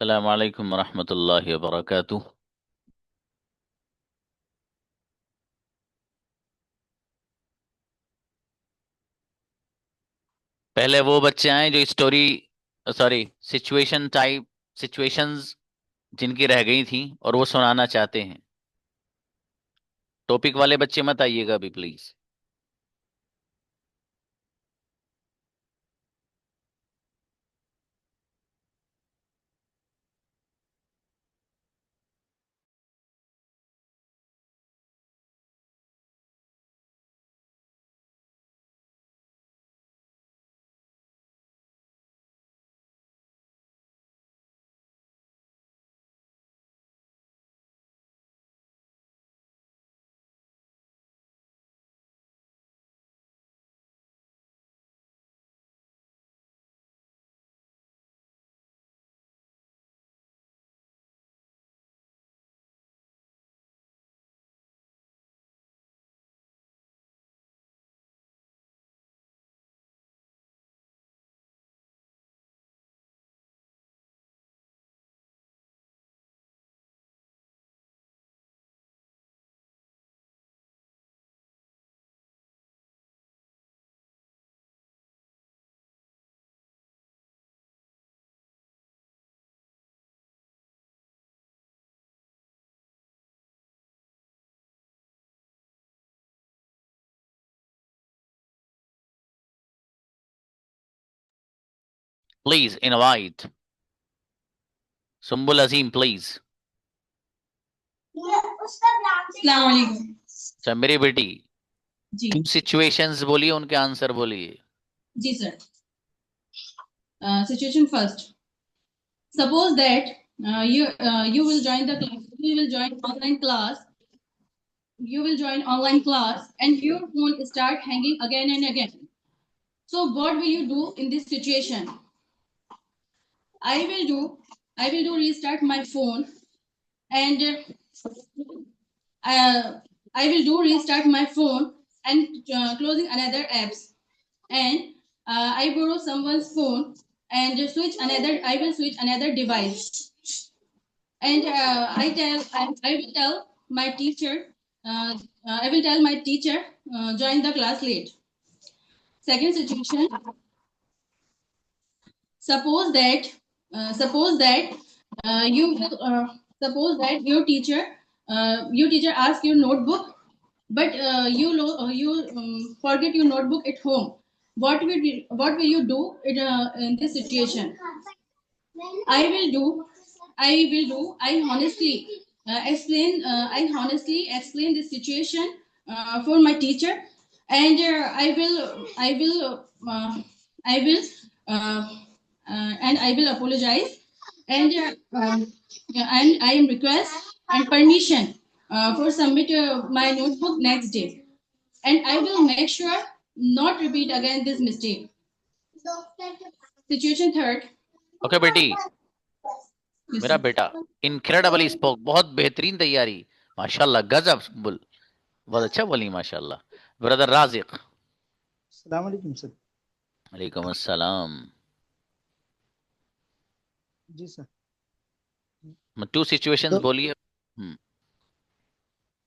अस्सलाम वालेकुम रहमतुल्लाहि व बरकातुह। पहले वो बच्चे आए जो story, sorry, situation type, situations जिनकी रह गई थी और वो सुनाना चाहते हैं। टॉपिक वाले बच्चे मत आइएगा अभी please. Please invite Sumbul Azeem please. अस्सलाम वालेकुम। अच्छा मेरी बेटी, जी। टू सिचुएशंस बोलिए, उनके आंसर बोलिए। जी sir. Situation first. Suppose that you will join the class, you will join online class, you will join online class, and your phone start hanging again and again. So what will you do in this situation? I will do I will do restart my phone, and uh, I will do restart my phone and closing another apps, and I borrow someone's phone and switch another. I will switch another device, and I will tell my teacher. I will tell my teacher join the class late. Second situation. Suppose that suppose that you suppose that your teacher asks your notebook, but you forget your notebook at home. What will you do in this situation? I will do. I honestly explain this situation for my teacher, and I will and I will apologize, and and I am request and permission for submit my notebook next day, and I will make sure not repeat again this mistake. Situation third. Okay बेटी, Yes, मेरा sir. बेटा, incredibly spoke, बहुत बेहतरीन तैयारी, माशाल्लाह, गजब सुम्बुल, बहुत अच्छा बोली माशाल्लाह। ब्रदर राजिक। अस्सलाम वालेकुम सर। वालेकुम अस्सलाम। जी सर। टू सिचुएशंस तो बोलिए।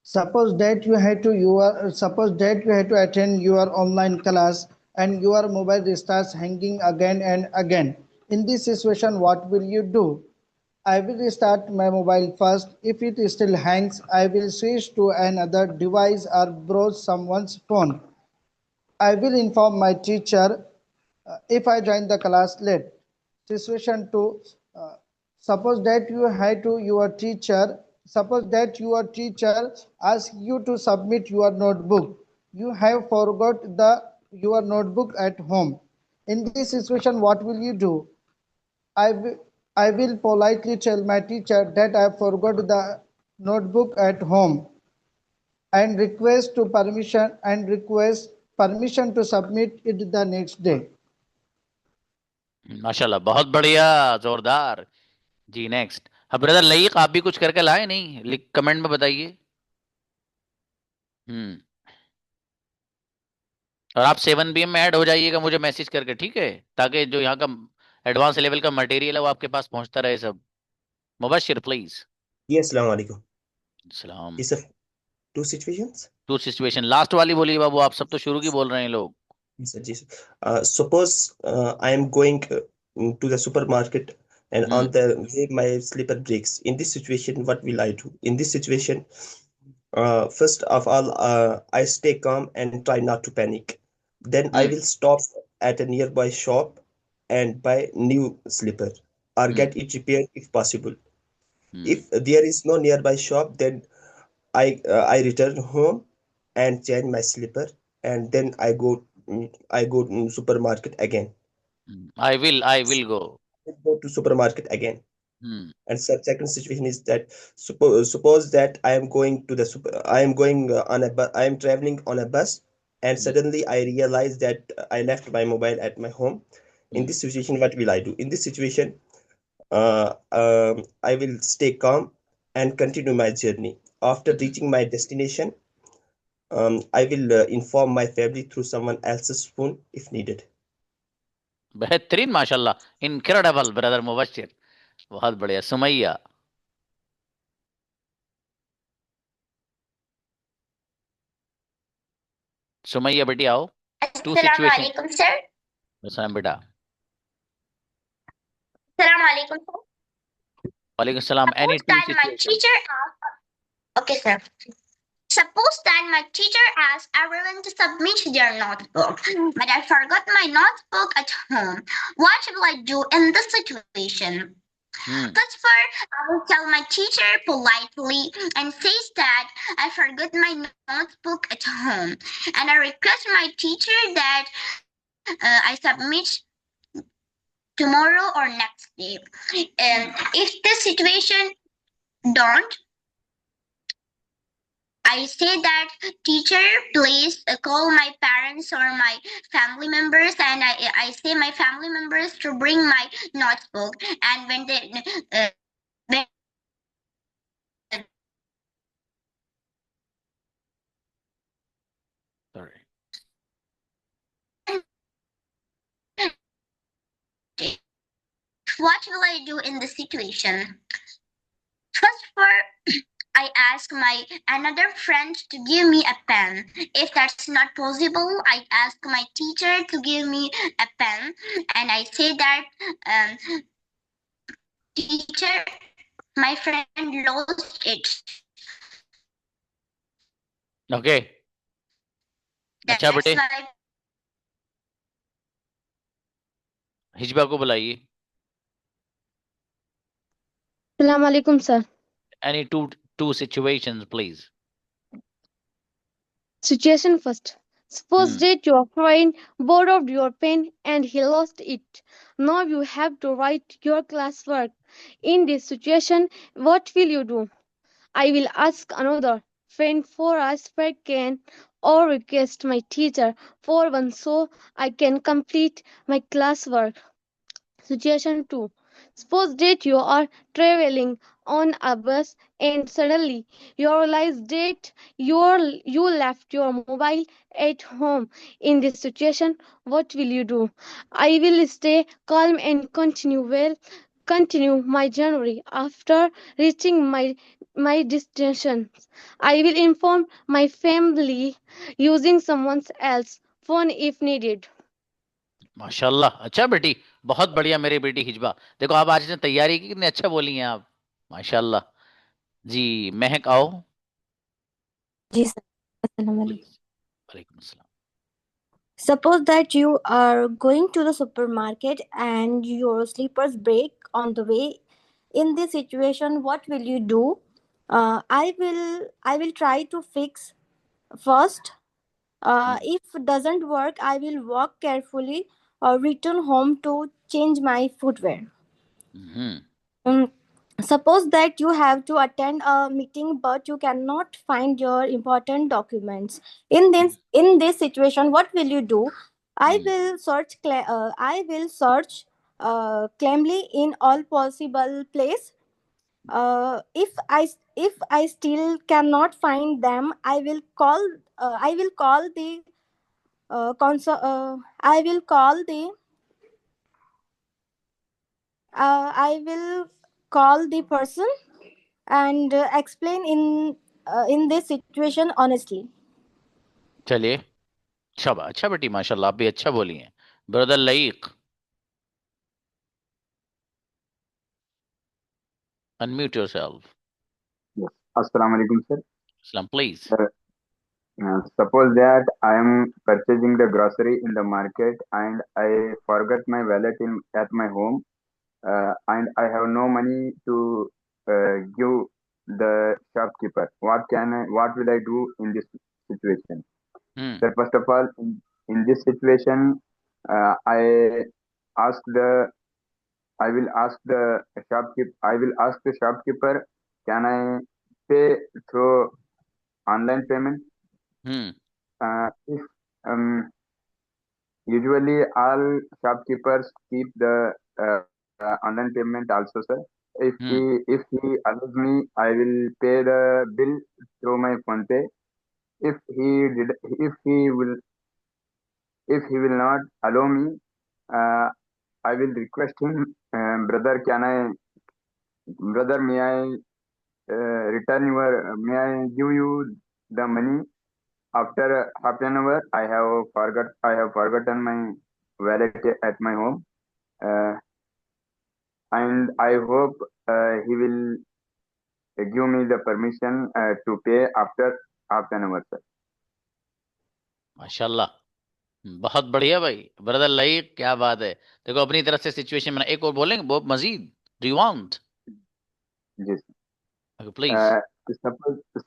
suppose that you had to attend your online class and your mobile starts hanging again and again. In this situation, what will you do? I will restart my mobile first. If it still hangs, I will switch to another device or browse someone's phone. I will inform my teacher if I join the class late. Situation 2. uh, suppose that you had to your teacher Suppose that your teacher asks you to submit your notebook. You have forgot your notebook at home. In this situation, what will you do? I will politely tell my teacher that I forgot the notebook at home and request permission to submit it the next day. माशाल्लाह, बहुत बढ़िया, जोरदार। जी next. अब brother Laeeq, आप भी कुछ करके लाए नहीं? लिख कमेंट में बताइए। हम्म। और आप 7 PM में ऐड हो जाइएगा मुझे मैसेज करके, ठीक है, ताकि जो यहाँ का एडवांस लेवल का मटेरियल है वो आपके पास पहुंचता रहे सब। Mubashir, please. Yes, Assalamu alaikum. सलाम. Is it two situations? Two situation. Last वाली बोलिए बाबू, आप सब तो शुरू की बोल रहे हैं लोग. Yes, sir. Yes, sir. Suppose I am going to the supermarket and on the way my slipper breaks. In this situation, what will I do? In this situation, first of all, I stay calm and try not to panic. Then I will stop at a nearby shop and buy new slipper or get it repaired if possible. If there is no nearby shop, then I return home and change my slipper, and then I go to supermarket again. I will go. Go to supermarket again. Hmm. And second situation is that suppose that I am going to the I am going on a I am traveling on a bus, and suddenly I realize that I left my mobile at my home. In this situation, what will I do? In this situation, I will stay calm and continue my journey. After reaching my destination, I will inform my family through someone else's phone if needed. बेहतरीन, माशाल्लाह, incredible brother Mubashir, बहुत बढ़िया. सुमैया. सुमैया बेटी आओ. Two situation. अस्सलामुअलैकुम sir. सलाम बेटा. अस्सलामुअलैकुम सर. वालेकुम सलाम. Any two situation. Okay, sir. Suppose that my teacher asked everyone to submit their notebook, but I forgot my notebook at home. What will I do in this situation? First of all, I will tell my teacher politely and says that I forgot my notebook at home, and I request my teacher that I submit tomorrow or next day. And if this situation don't, I say that teacher, please call my parents or my family members, and I say my family members to bring my notebook. And when they Sorry. What will I do in this situation? First of all, I ask my another friend to give me a pen. If that's not possible, I ask my teacher to give me a pen, and I say that teacher, my friend lost it. Okay. अच्छा बेटे, हिजबा को बुलाइए. Assalamu alaikum, sir. Any two situations, please. Situation first. Suppose that your friend borrowed your pen and he lost it. Now you have to write your classwork. In this situation, what will you do? I will ask another friend for a spare can or request my teacher for one so I can complete my classwork. Situation 2. Suppose that you are traveling on a bus and suddenly you realize that you left your mobile at home. In this situation, what will you do? I will stay calm and continue my journey. After reaching my destination, I will inform my family using someone else's phone if needed. माशाल्लाह. अच्छा बेटी, बहुत बढ़िया मेरी बेटी हिजबा. देखो आप आज ने तैयारी की, कितने अच्छा बोली हैं आप, माशाल्लाह. जी महक आओ. जी सर. अस्सलाम वालेकुम. वालेकुम अस्सलाम. Suppose that you are going to the supermarket and your slippers break on the way. In this situation, what will you do? I will try to fix first. If it doesn't work, I will walk carefully or return home to change my footwear. Suppose that you have to attend a meeting but you cannot find your important documents. In this situation, what will you do? I will search calmly in all possible place. If I still cannot find them, I will call the I will call the person and explain in this situation honestly. चलिए, शाबाश, अच्छा बेटी, माशाल्लाह, आप भी अच्छा बोली हैं। Brother Laeeq, unmute yourself. Yes. Assalamu alaikum, sir. सलाम please. Sir, suppose that I am purchasing the grocery in the market and I forgot my wallet at my home, and I have no money to give the shopkeeper. What will I do in this situation? Sir, first of all, in this situation, I ask the I will ask the shopkeeper, can I pay through online payment? If usually all shopkeepers keep the online payment also, sir. If he allows me, I will pay the bill through my phone pay. If he did, if he will not allow me, I will request him, brother, may I may I give you the money after half an hour? I have forgotten my wallet at my home, and I hope he will give me the permission to pay after half an hour, sir. माशाल्लाह, बहुत बढ़िया भाई। Brother Laeeq, क्या बात है। देखो, अपनी तरफ से सिचुएशन बना। एक और बोलेंगे वो Majid, do you want? Yes. Please.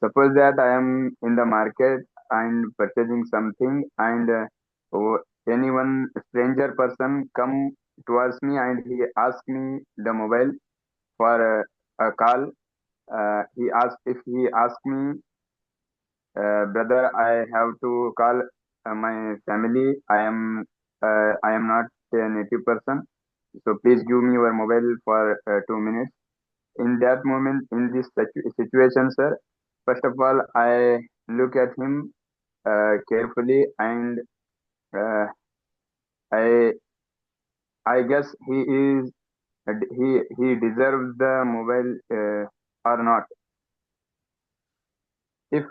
Suppose that I am in the market and purchasing something, and anyone stranger person come towards me and he asks me the mobile for a call. If he asks me, brother, I have to call my family. I am not a native person, so please give me your mobile for 2 minutes. In that moment, in this situation, sir, first of all, I look at him carefully, and uh, I I guess he deserves the mobile or not. If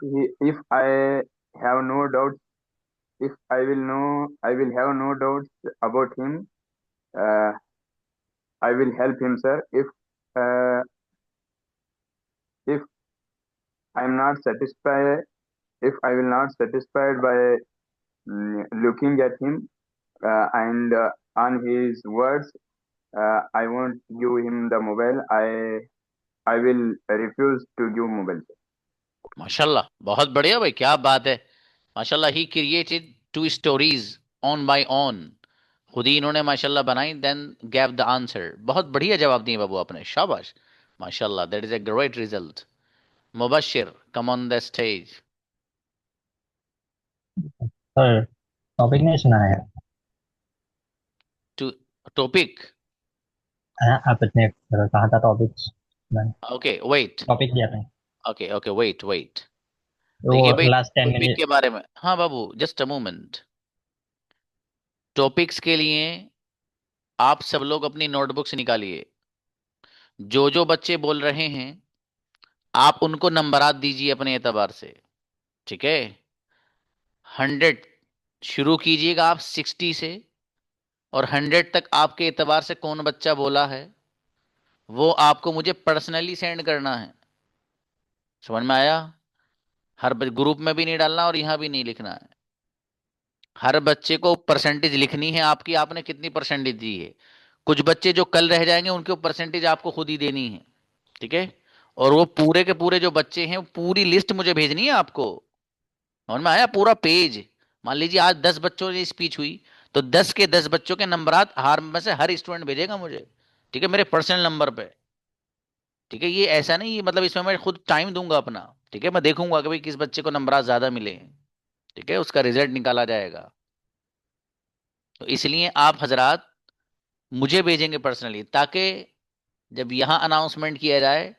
I have no doubts, if I will know I will have no doubts about him, uh, I will help him, sir. Uh, if I'm not satisfied, if I will not satisfied by looking at him and on his words, I won't give him the mobile. I will refuse to give mobile. माशाल्लाह, बहुत बढ़िया भाई, क्या बात है। माशाल्लाह, he created 2 stories one by one. खुद ही इन्होंने माशाल्लाह बनाई, देन गैव द आंसर। बहुत बढ़िया जवाब दिए बाबू आपने, शाबाश, माशाल्लाह, that is a great result. Mubashir, come on the stage. Sir, topic नहीं सुना है। टॉपिक आपने कहा था टॉपिक। ओके, वेट, टॉपिक दिया था। Okay, wait. वो देखिए भाई, लास्ट 10 टॉपिक मिनट के बारे में, हाँ बाबू, जस्ट अ मोमेंट। टॉपिक्स के लिए आप सब लोग अपनी नोटबुक्स निकालिए। जो जो बच्चे बोल रहे हैं, आप उनको नंबरात दीजिए अपने एतबार से, ठीक है। 100 शुरू कीजिएगा आप 60 से, और 100 तक आपके एतबार से कौन बच्चा बोला है वो आपको मुझे पर्सनली सेंड करना है। समझ में आया? हर ग्रुप में भी नहीं डालना और यहां भी नहीं लिखना है। हर बच्चे को परसेंटेज लिखनी है आपकी, आपने कितनी परसेंटेज दी है। कुछ बच्चे जो कल रह जाएंगे उनके परसेंटेज आपको खुद ही देनी है, ठीक है। और वो पूरे के पूरे जो बच्चे हैं, पूरी लिस्ट मुझे भेजनी है आपको। समझ में आया? पूरा पेज। मान लीजिए आज 10 बच्चों की स्पीच हुई, तो 10 के 10 बच्चों के नंबरात हार में से हर स्टूडेंट भेजेगा मुझे, ठीक है, मेरे पर्सनल नंबर पे, ठीक है। ये ऐसा नहीं, मतलब इसमें मैं खुद टाइम दूंगा अपना, ठीक है। मैं देखूंगा कि भाई किस बच्चे को नंबरात ज्यादा मिले हैं, ठीक है, उसका रिजल्ट निकाला जाएगा। तो इसलिए आप हजरात मुझे भेजेंगे पर्सनली, ताकि जब यहां अनाउंसमेंट किया जाए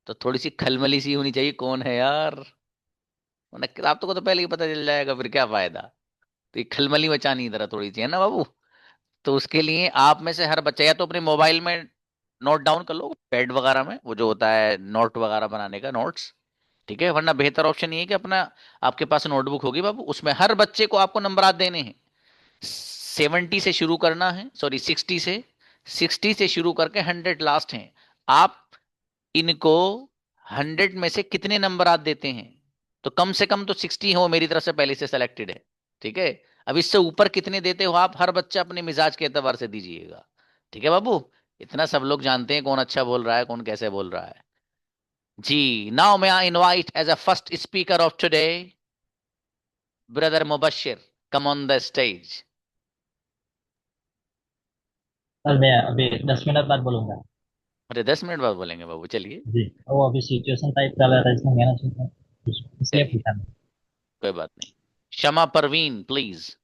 तो थोड़ी सी खलबली सी होनी चाहिए, कौन है यार, वरना आप तो पहले ही पता चल जाएगा, फिर क्या फायदा। तो ये खलबली मचानी जरा थोड़ी सी है ना बाबू। तो उसके लिए आप में से हर बच्चा या तो अपने मोबाइल में नोट डाउन कर लो पैड वगैरह में, वो जो होता है नोट वगैरह बनाने का, नोट्स। ठीक है, वरना बेहतर ऑप्शन ये है कि अपना आपके पास नोटबुक होगी बाबू, उसमें हर बच्चे को आपको नंबर देने हैं। 70 से शुरू करना है, सॉरी 60 से शुरू करके 100 लास्ट हैं। आप इनको 100 में से कितने नंबर देते हैं? तो कम से कम तो 60 हो, मेरी तरफ से पहले से सेलेक्टेड है। ठीक है, अब इससे ऊपर कितने देते हो आप, हर बच्चा अपने मिजाज के एतबार से दीजिएगा। ठीक है बाबू, इतना सब लोग जानते हैं कौन अच्छा बोल रहा है, कौन कैसे बोल रहा है। जी, now may I invite as a first speaker of today, brother Mubashir, come on the stage. Sir मैं अभी 10 मिनट बाद बोलूंगा। अरे 10 मिनट बाद बोलेंगे बाबू, चलिए जी, वो अभी सिचुएशन टाइप का रहा था इसमें कहना चाहिए, इसलिए चलिए, पूछा मैं। कोई बात नहीं। शमा परवीन प्लीज।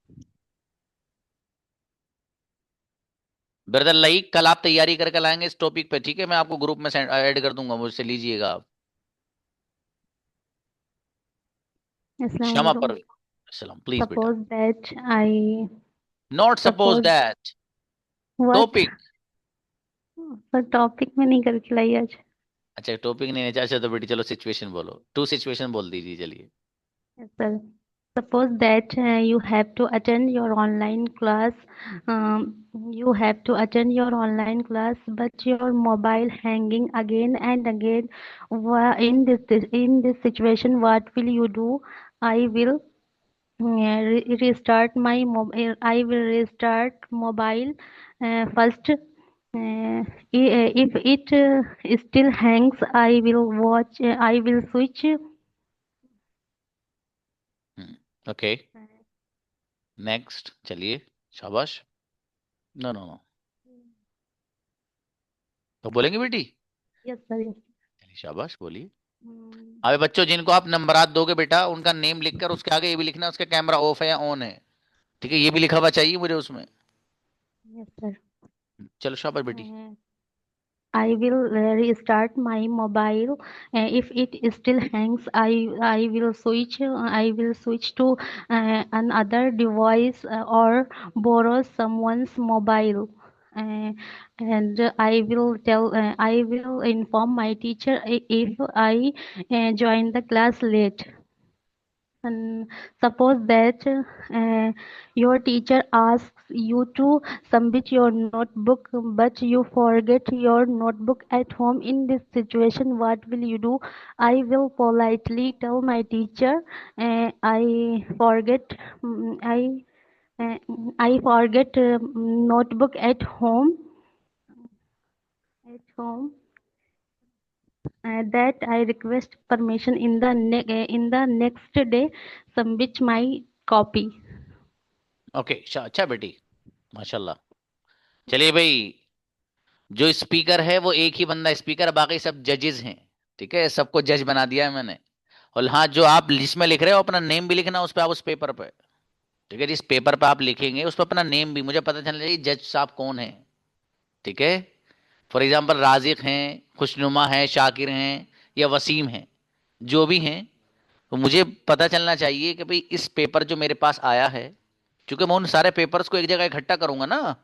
ब्रदर लाइक, कल आप तैयारी करके लाएंगे इस टॉपिक पे, ठीक है? मैं आपको ग्रुप में ऐड कर दूंगा, मुझसे लीजिएगा आप। Assalamu शमा alaikum. परवीन, सलाम प्लीज बेटा। Suppose that I not suppose suppose that, what topic. पर टॉपिक में नहीं करके लाई आज। अच्छा टॉपिक नहीं है, अच्छा तो बेटी चलो सिचुएशन बोलो, टू सिचुएशन बोल दीजिए, चलिए। Yes, sir. Suppose that you have to attend your online class. You have to attend your online class, but your mobile hanging again and again. In this situation, what will you do? I will restart my mobile. I will restart mobile first. If it still hangs, I will watch. I will switch. Okay, next, चलिए, शाबाश। No no no, तो बोलेंगे बेटी? Yes, sir. Yes. चलिए शाबाश, बोलिए। Hmm. अबे बच्चों, जिनको आप नंबरात दोगे बेटा, उनका नेम लिखकर उसके आगे ये भी लिखना उसका कैमरा ऑफ है या ऑन है। ठीक है, ये भी लिखा हुआ चाहिए मुझे उसमें। Yes, sir. चलो शाबाश बेटी। I will restart my mobile. If it still hangs, I will switch. I will switch to another device or borrow someone's mobile. And I will tell. I will inform my teacher if I join the class late. And suppose that your teacher asks you to submit your notebook, but you forget your notebook at home. In this situation, what will you do? I will politely tell my teacher, I forget. I forget notebook at home. At home. That I request permission in the next day submit my copy. Okay, अच्छा बेटी, माशाल्लाह। चलिए भाई, जो speaker है वो एक ही बंदा स्पीकर, बाकी सब जजेस हैं। ठीक है, सबको जज बना दिया है मैंने। और हाँ, जो आप लिस्ट में लिख रहे हो अपना नेम भी लिखना उस पर, आप उस पेपर पे। ठीक है, जिस पेपर पे आप लिखेंगे उस पर अपना नेम भी, मुझे पता चलना चाहिए जज साहब कौन है। ठीक है, फॉर एग्जाम्पल राजिक हैं, खुशनुमा है, शाकिर हैं या वसीम हैं, जो भी हैं, तो मुझे पता चलना चाहिए कि भाई इस पेपर जो मेरे पास आया है, क्योंकि मैं उन सारे पेपर्स को एक जगह इकट्ठा करूंगा ना,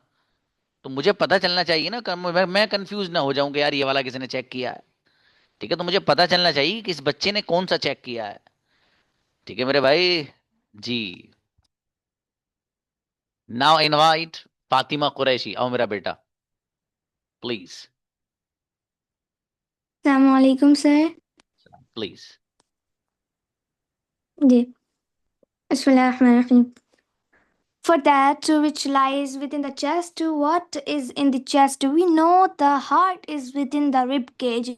तो मुझे पता चलना चाहिए ना, मैं कंफ्यूज ना हो जाऊं कि यार ये वाला किसी ने चेक किया है। ठीक है, तो मुझे पता चलना चाहिए कि इस बच्चे ने कौन सा चेक किया है। ठीक है मेरे भाई जी। नाउ इनवाइट फातिमा कुरैशी, आओ मेरा बेटा प्लीज। Assalamualaikum, sir. प्लीज। जी. Bismillahirrahmanirrahim. For that which lies within the chest, what is in the chest? We know the heart is within the rib cage.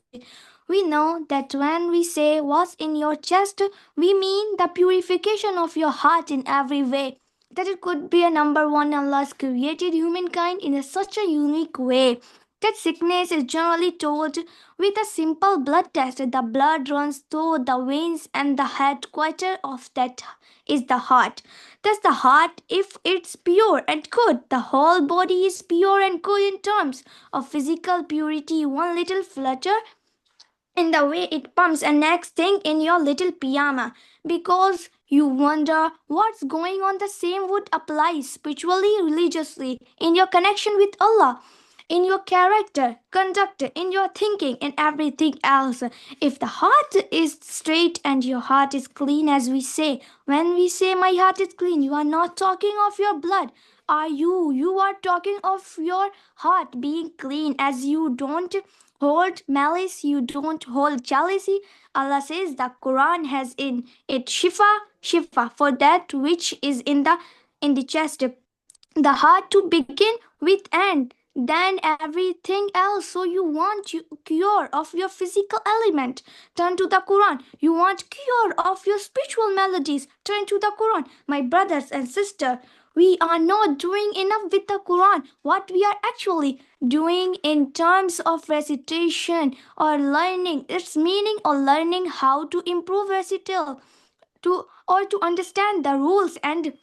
We know that when we say what's in your chest, we mean the purification of your heart in every way. That it could be a number one, Allah's created humankind in such a unique way that sickness is generally told with a simple blood test. The blood runs through the veins, and the headquarter of that is the heart. Thus, the heart, if it's pure and good, the whole body is pure and good in terms of physical purity. One little flutter in the way it pumps, and next thing in your little pyjama, because you wonder what's going on. The same would apply spiritually, religiously, in your connection with Allah. in your character, conduct, in your thinking, and everything else. If the heart is straight and your heart is clean, as we say, when we say my heart is clean, you are not talking of your blood. You are talking of your heart being clean, as you don't hold malice, you don't hold jealousy. Allah says the Quran has in it shifa for that which is in the chest, the heart to begin with, and then everything else. So you want cure of your physical element, turn to the Quran. You want cure of your spiritual melodies, turn to the Quran. My brothers and sisters, we are not doing enough with the Quran. What we are actually doing in terms of recitation or learning its meaning, or learning how to improve recital, to understand the rules and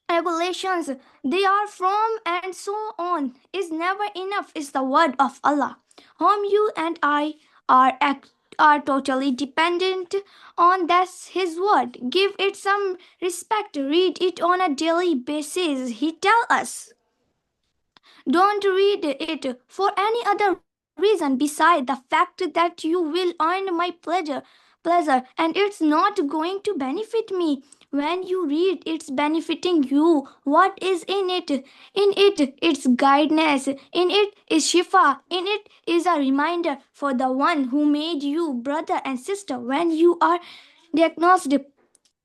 regulations they are from, and so on, is never enough. Is the word of Allah, whom you and I are totally dependent on. That's his word. Give it some respect, read it on a daily basis. He tell us, don't read it for any other reason beside the fact that you will earn my pleasure, and it's not going to benefit me. When you read, it's benefiting you. What is in it? In it, it's guidance. In it is shifa. In it is a reminder for the one who made you, brother and sister. When you are diagnosed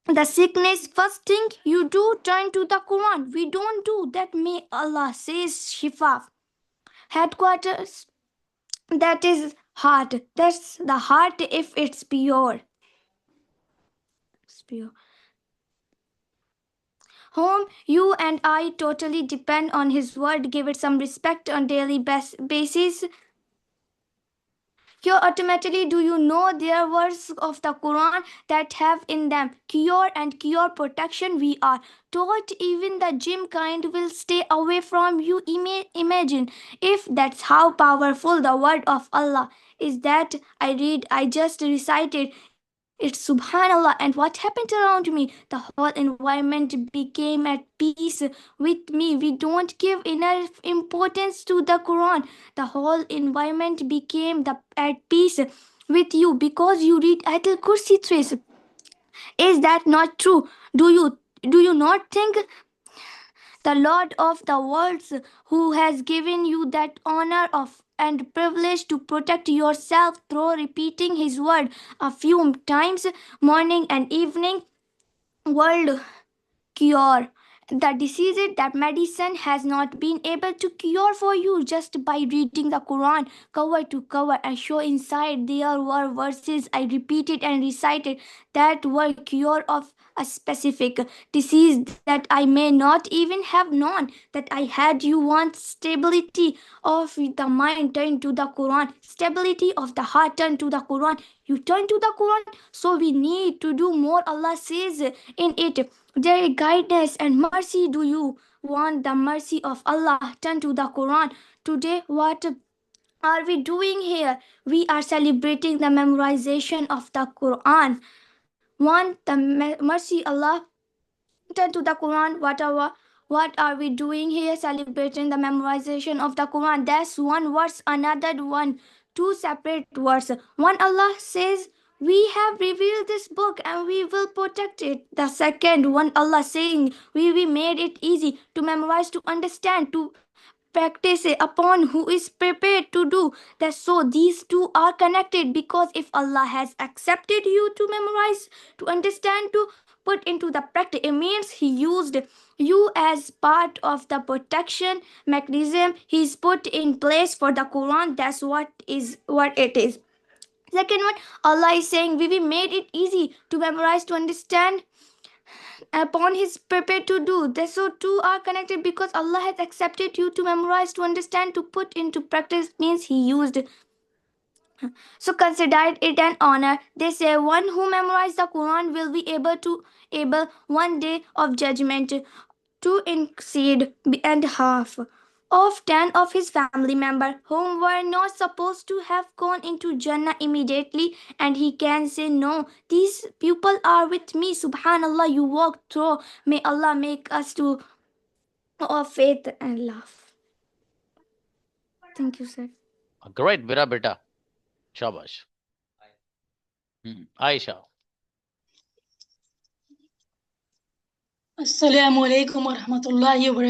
the sickness, first thing you do, turn to the Quran. We don't do that. May Allah says shifa. Headquarters, that is heart. That's the heart if it's pure. It's pure. Whom you and I totally depend on his word. Give it some respect on daily basis. Here automatically, do you know there are words of the Quran that have in them cure and cure protection? We are taught even the gym kind will stay away from you. Imagine if that's how powerful the word of Allah is. That I just recited. It's subhanallah, and what happened around me? The whole environment became at peace with me. We don't give enough importance to the Quran. The whole environment became at peace with you because you read Ayatul Kursi thrice. Is that not true? Do you not think the Lord of the worlds, who has given you that honor of and privilege to protect yourself through repeating his word a few times, morning and evening, world cure the diseases that medicine has not been able to cure for you, just by reading the Quran cover to cover and show inside there were verses I repeated and recited that were cure of a specific disease that I may not even have known that I had. You want stability of the mind, turn to the Quran. Stability of the heart, turn to the Quran. You turn to the Quran. So we need to do more. Allah says in it, their guidance and mercy. Do you want the mercy of Allah? Turn to the Quran. Today, what are we doing here? We are celebrating the memorization of the Quran. Want the mercy Allah? Turn to the Quran. What are we doing here? Celebrating the memorization of the Quran. That's one verse, another one, two separate verses. One, Allah says, we have revealed this book and we will protect it. The second one, Allah saying, we made it easy to memorize, to understand, to practice it upon who is prepared to do that. So these two are connected, because if Allah has accepted you to memorize, to understand, to put into the practice, it means he used you as part of the protection mechanism he's put in place for the Quran. That's what it is. Second one, Allah is saying we made it easy to memorize, to understand, upon his prepared to do. They so two are connected, because Allah has accepted you to memorize, to understand, to put into practice, means he used. So consider it an honor. They say one who memorized the Quran will be able one day of judgment to exceed and half of 10 of his family members whom were not supposed to have gone into Jannah immediately, and he can say, no, these people are with me. Subhanallah, you walk through. May Allah make us to of faith and love. Thank you, sir. Great मेरा बेटा, शाबाश। Ayesha. Assalamu alaikum wa rahmatullahi wa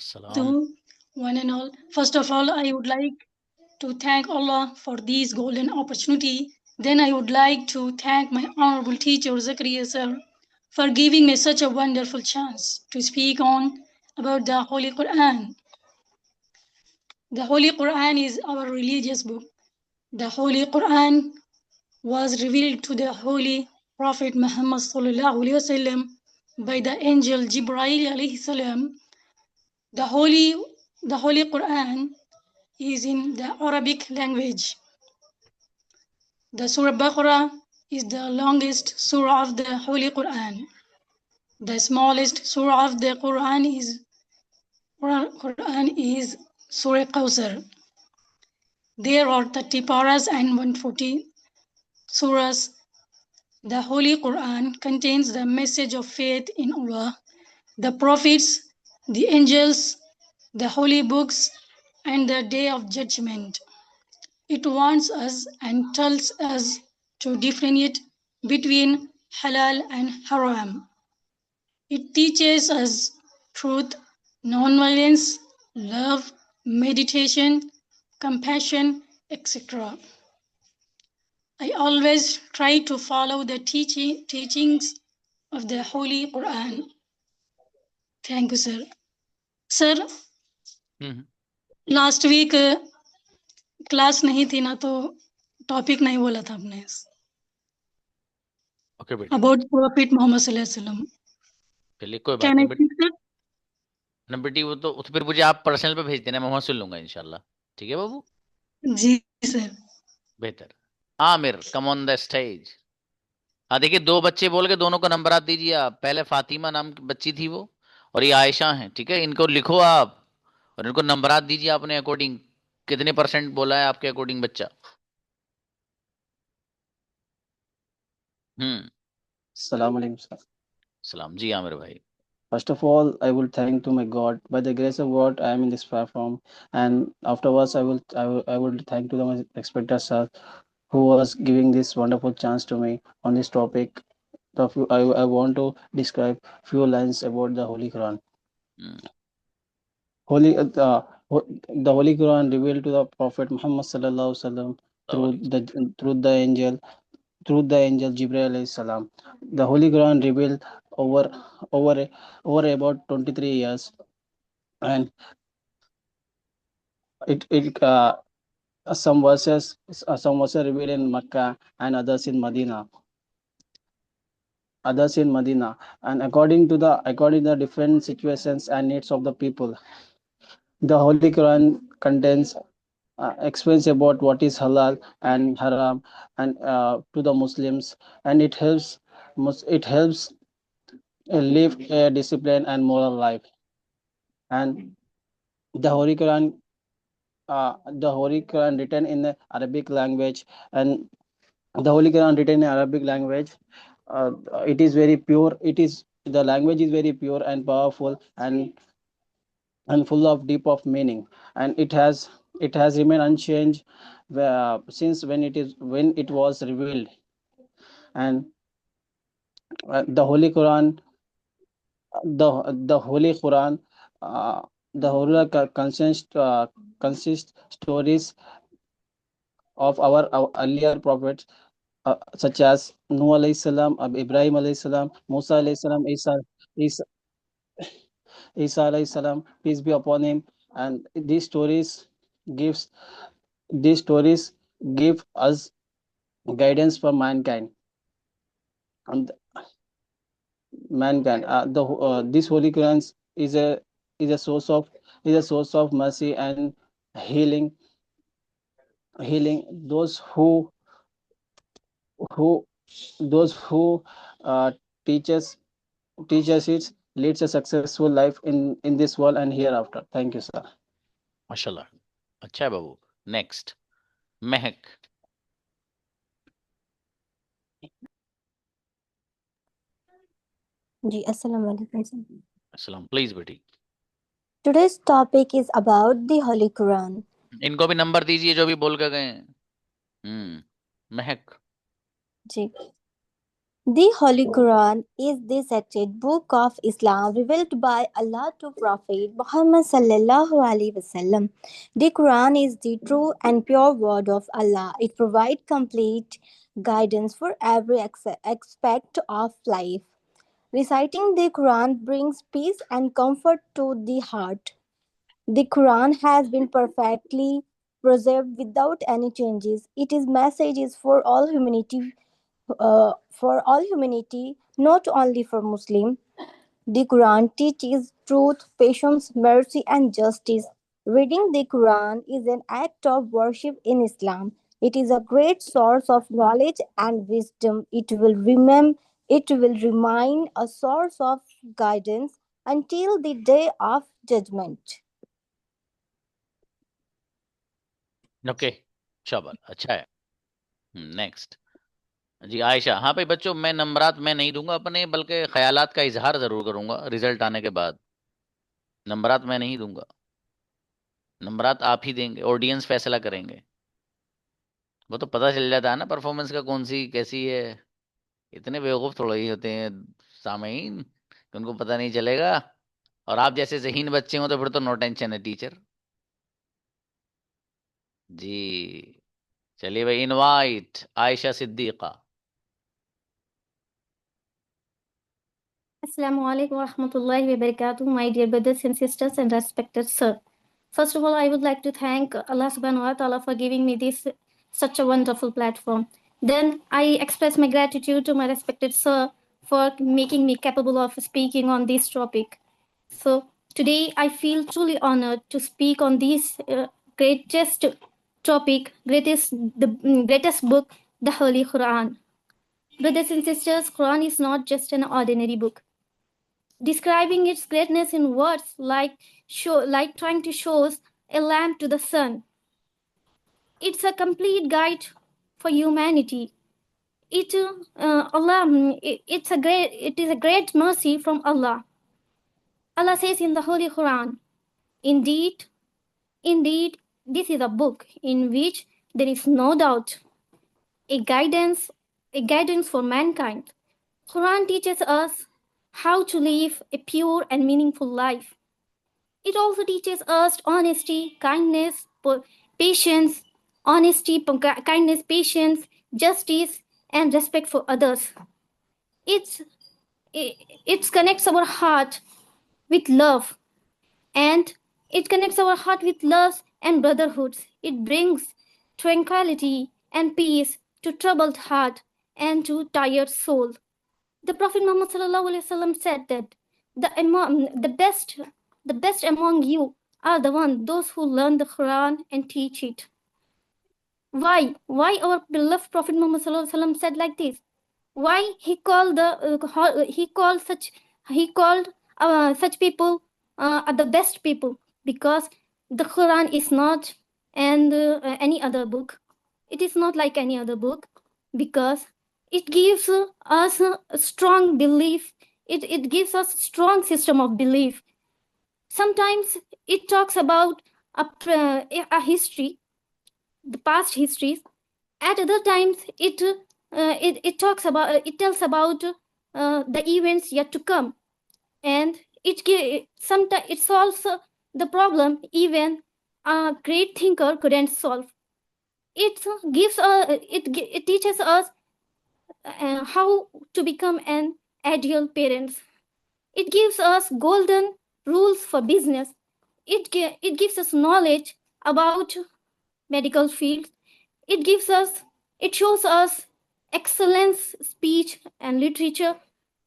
सलाम। barakatuh, one and all. First of all, I would like to thank Allah for this golden opportunity. Then I would like to thank my honorable teacher Zakaria sir for giving me such a wonderful chance to speak on about the Holy Quran. The Holy Quran is our religious book. The Holy Quran was revealed to the Holy Prophet Muhammad sallallahu alaihi wasallam by the angel Jibreel alayhi salam. The Holy Quran is in the Arabic language. The Surah Baqarah is the longest surah of the Holy Quran. The smallest surah of the Quran is Surah Kawthar. There are 30 paras and 140 surahs. The Holy Quran contains the message of faith in Allah, the prophets, the angels, the holy books, and the day of judgment. It warns us and tells us to differentiate between halal and haram. It teaches us truth, non-violence, love, meditation, compassion, etc. I always try to follow the teachings of the Holy Quran. Thank you, sir. Sir, last week class नहीं थी ना, तो topic नहीं बोला था आपने okay बेटा, about profit Mohammad सल्लल्लाहु अलैहि वसल्लम। चलिए कोई बात कैन नहीं आई बेटा। Speak sir? ना बेटी, वो तो फिर मुझे आप पर्सनल पे भेज देना, मैं वहां सुन लूंगा इंशाल्लाह। ठीक है बाबू? जी सर। बेहतर। Aamir, come on the stage. हाँ देखिए, 2 बच्चे बोल के दोनों को नंबरात दीजिए आप। पहले फातिमा नाम की बच्ची थी वो, और ये आयशा है, ठीक है? इनको लिखो आप और इनको नंबरात दीजिए अपने अकॉर्डिंग। कितने % बोला है आपके अकॉर्डिंग बच्चा? Assalamu alaikum, sir. सलाम जी आमिर भाई। First of all, I will thank to my God. By the grace of God, I am in this platform, and afterwards, I will thank to the my respected sir who was giving this wonderful chance to me on this topic. I want to describe few lines about the Holy Quran. The Holy Quran revealed to the Prophet Muhammad sallallahu alaihi wasallam through the angel Jibreel alayhi salam. The Holy Quran revealed over about 23 years, and it some verses revealed in Mecca and others in Medina. And according to the different situations and needs of the people, the Holy Quran contains explains about what is halal and haram and to the Muslims, and it helps live a disciplined and moral life. And the Holy Quran written in the Arabic language, and the Holy Quran written in Arabic language, it is very pure. The language is very pure and powerful and full of deep of meaning, and it has remained unchanged since when it was revealed. And the Holy Quran the Holy Quran the Holy consists stories of our earlier prophets, such as Nuh alayhi salam, Ibrahim alayhi salam, Musa alayhi salam, Isa, Isa alayhi salam, peace be upon him. And gives these stories give us guidance for mankind. And this Holy Quran is a source of mercy and healing those who uh, teaches it leads a successful life in this world and hereafter. Thank you, sir. माशाल्लाह, अच्छा है बाबू। Next, महक। जी अस्सलाम वालेकुम sir. अस्सलाम, please बेटी। Today's topic is about the Holy Quran. इनको भी number दीजिए जो भी बोल के गए हैं। महक जी. The Holy Quran is the sacred book of Islam revealed by Allah to Prophet Muhammad sallallahu alaihi wasallam. The Quran is the true and pure word of Allah. It provides complete guidance for every aspect of life. Reciting the Quran brings peace and comfort to the heart. The Quran has been perfectly preserved without any changes. Its message is for all humanity, not only for Muslims. The Quran teaches truth, patience, mercy, and justice. Reading the Quran is an act of worship in Islam. It is a great source of knowledge and wisdom. It will remain a source of guidance until the day of judgment. Okay शाबाश, अच्छा है। Next जी आयशा। हाँ भाई बच्चों, मैं नंबरात मैं नहीं दूंगा अपने, बल्कि ख्यालात का इजहार जरूर करूंगा रिजल्ट आने के बाद। नंबरात मैं नहीं दूंगा, नंबरात आप ही देंगे, ऑडियंस फैसला करेंगे। वो तो पता चल जाता है ना परफॉर्मेंस का, कौन सी कैसी है। इतने बेवकूफ थोड़ा ही होते हैं सामीन कि उनको पता नहीं चलेगा। और आप जैसे ज़हीन बच्चे हो तो फिर तो नो टेंशन है टीचर जी। चलिए भाई, invite Ayesha Siddiqa. Assalamu alaikum wa rahmatullahi wa barakatuh, my dear brothers and sisters and respected sir. First of all, I would like to thank Allah subhanahu wa ta'ala for giving me this such a wonderful platform. Then I express my gratitude to my respected sir for making me capable of speaking on this topic. So today I feel truly honored to speak on this greatest topic, the greatest book, the Holy Quran. Brothers and sisters, Quran is not just an ordinary book. Describing its greatness in words like trying to show a lamp to the sun. It's a complete guide for humanity. It is a great mercy from Allah. Allah says in the Holy Quran, indeed, this is a book in which there is no doubt, a guidance for mankind. Quran teaches us how to live a pure and meaningful life. It also teaches us honesty, kindness, patience, justice, and respect for others. It connects our heart with love, and brotherhood. It brings tranquility and peace to troubled heart and to tired soul. The Prophet Muhammad ﷺ said that the best among you are those who learn the Quran and teach it. Why our beloved Prophet Muhammad ﷺ said like this? Why he called such people are the best people? Because the Quran is not any other book. It is not like any other book, because it gives us a strong belief. It gives us a strong system of belief. Sometimes it talks about a history, the past histories. At other times, it tells about the events yet to come, and it solves the problem even a great thinker couldn't solve. It teaches us how to become an ideal parent. It gives us golden rules for business. It gives us knowledge about medical fields. It shows us excellence, speech, and literature.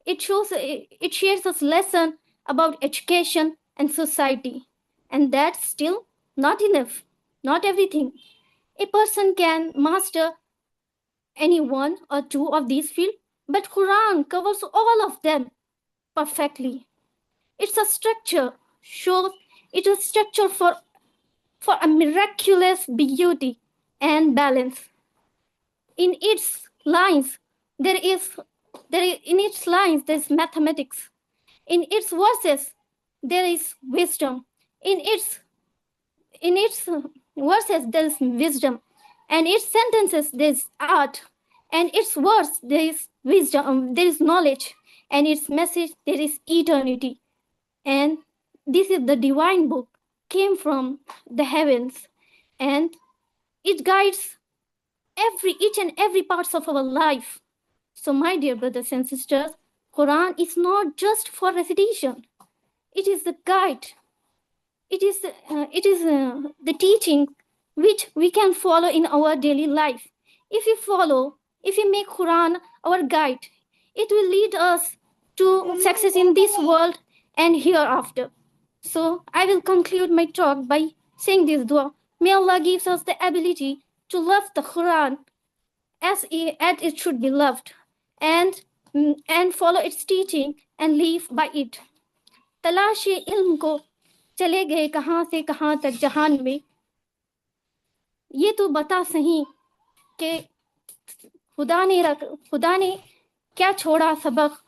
It shares us lesson about education and society. And that's still not enough, not everything. A person can master any one or two of these fields, but Quran covers all of them perfectly. It's a structure for a miraculous beauty and balance. In its lines, there's mathematics. In its verses, there is wisdom. In its verses there is wisdom, and its sentences there is art, and its words there is wisdom, there is knowledge, and its message there is eternity. And this is the divine book, came from the heavens, and it guides each and every parts of our life. So my dear brothers and sisters, Quran is not just for recitation. It is the guide. It is the teaching which we can follow in our daily life. If we make Quran our guide, it will lead us to success in this world and hereafter. So I will conclude my talk by saying this dua. May Allah gives us the ability to love the Quran as it should be loved, and follow its teaching and live by it. तलाशे इल्म को चले गए कहाँ से कहाँ तक जहान में, ये तो बता सही कि खुदा ने क्या छोड़ा सबक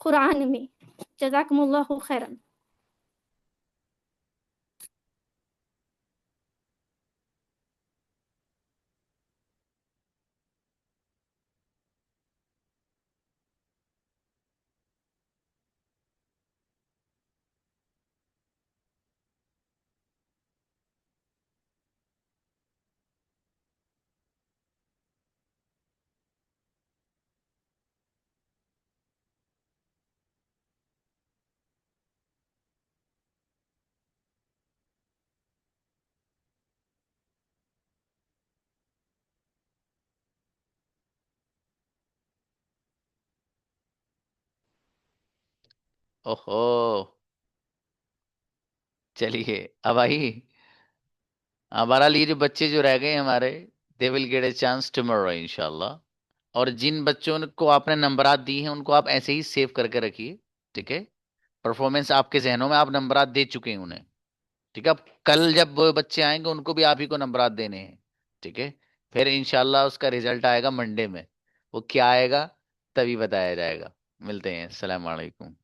कुरान में. जज़ाकुमुल्लाहु खैरन. ओहो, चलिए अब आई हमारा लिए जो बच्चे जो रह गए हमारे, they will get a chance tomorrow इंशाल्लाह. और जिन बच्चों को आपने नंबरात दी हैं उनको आप ऐसे ही सेव करके रखिए, ठीक है. परफॉर्मेंस आपके जहनों में, आप नंबरात दे चुके हैं उन्हें, ठीक है. अब कल जब वो बच्चे आएंगे उनको भी आप ही को नंबरात देने हैं, ठीक है. फिर इंशाल्लाह उसका रिजल्ट आएगा मंडे में. वो क्या आएगा तभी बताया जाएगा. मिलते हैं. अस्सलाम वालेकुम.